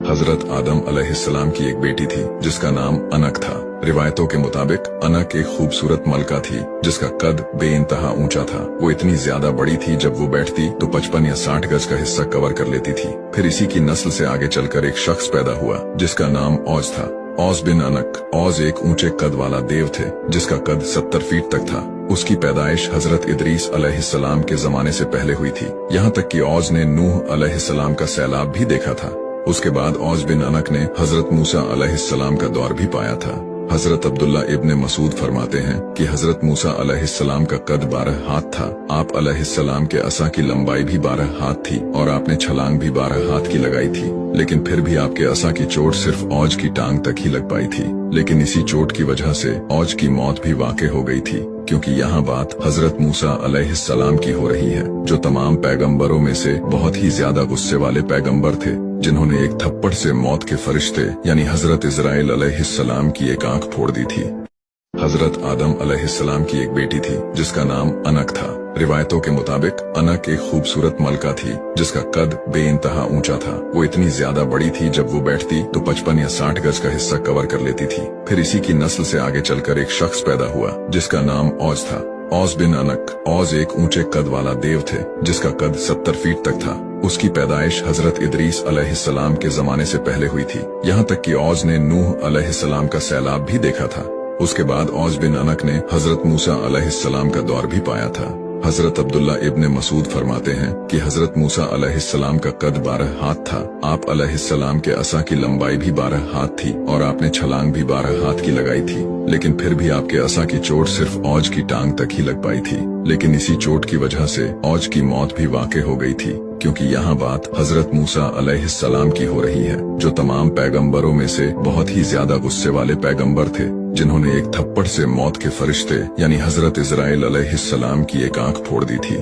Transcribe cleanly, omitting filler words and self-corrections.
हजरत आदम अलैहिस्सलाम की एक बेटी थी जिसका नाम अनक था। रिवायतों के मुताबिक अनक एक खूबसूरत मलका थी जिसका कद बेइंतहा ऊंचा था। वो इतनी ज्यादा बड़ी थी जब वो बैठती तो 55 या 60 गज का हिस्सा कवर कर लेती थी। फिर इसी की नस्ल से आगे चलकर एक शख्स पैदा हुआ जिसका नाम औज था। औज बिन अनक। औज एक ऊंचे कद वाला देव थे जिसका कद 70 फीट तक था। उसकी पैदाइश हजरत इदरीस अलैहिस्सलाम के जमाने से पहले हुई थी। यहाँ तक कि औज ने नूह अलैहिस्सलाम का सैलाब भी देखा था। उसके बाद औज बिन अनक ने हजरत मूसा अलैहिस्सलाम का दौर भी पाया था। हजरत अब्दुल्ला इब्ने मसूद फरमाते हैं कि हजरत मूसा अलैहिस्सलाम का कद 12 हाथ था। आप अलैहिस्सलाम के असा की लंबाई भी 12 हाथ थी और आपने छलांग भी 12 हाथ की लगाई थी, लेकिन फिर भी आपके असा की चोट सिर्फ औज की टांग तक ही लग पाई थी। लेकिन इसी चोट की वजह से औज की मौत भी वाक़ई हो गई थी, क्योंकि यहाँ बात हजरत मूसा अलैहिस्सलाम की हो रही है, जो तमाम पैगंबरों में से बहुत ही ज्यादा गुस्से वाले पैगंबर थे, जिन्होंने एक थप्पड़ से मौत के फरिश्ते यानी हजरत इजराइल अलैहिस्सलाम की एक आंख फोड़ दी थी। हजरत आदम अलैहिस्सलाम की एक बेटी थी जिसका नाम अनक था। रिवायतों के मुताबिक अनक एक खूबसूरत मलका थी जिसका कद बेइंतहा ऊंचा था। वो इतनी ज्यादा बड़ी थी जब वो बैठती तो 55 या 60 गज का हिस्सा कवर कर लेती थी। फिर इसी की नस्ल से आगे चलकर एक शख्स पैदा हुआ जिसका नाम औज था। औज बिन अनक। औज एक ऊंचे कद वाला देव थे जिसका कद 70 फीट तक था। उसकी पैदाइश हजरत इदरीस अलैहिस्सलाम के जमाने से पहले हुई थी। यहाँ तक कि औज ने नूह अलैहिस्सलाम का सैलाब भी देखा था। उसके बाद औज बिन अनक ने हजरत मूसा अलैहिस्सलाम का दौर भी पाया था। हजरत अब्दुल्ला इब्ने मसूद फरमाते हैं कि हजरत मूसा अलैहिस्सलाम का कद 12 हाथ था। आप अलैहिस्सलाम के असा की लंबाई भी 12 हाथ थी और आपने छलांग भी 12 हाथ की लगाई थी, लेकिन फिर भी आपके असा की चोट सिर्फ औज की टांग तक ही लग पाई थी। लेकिन इसी चोट की वजह से औज की मौत भी वाक़ई हो गई थी, क्योंकि यहाँ बात हजरत मूसा अलैहिस्सलाम की हो रही है, जो तमाम पैगंबरों में से बहुत ही ज्यादा गुस्से वाले पैगंबर थे, जिन्होंने एक थप्पड़ से मौत के फरिश्ते यानी हजरत इजराइल अलैहिस्सलाम की एक आंख फोड़ दी थी।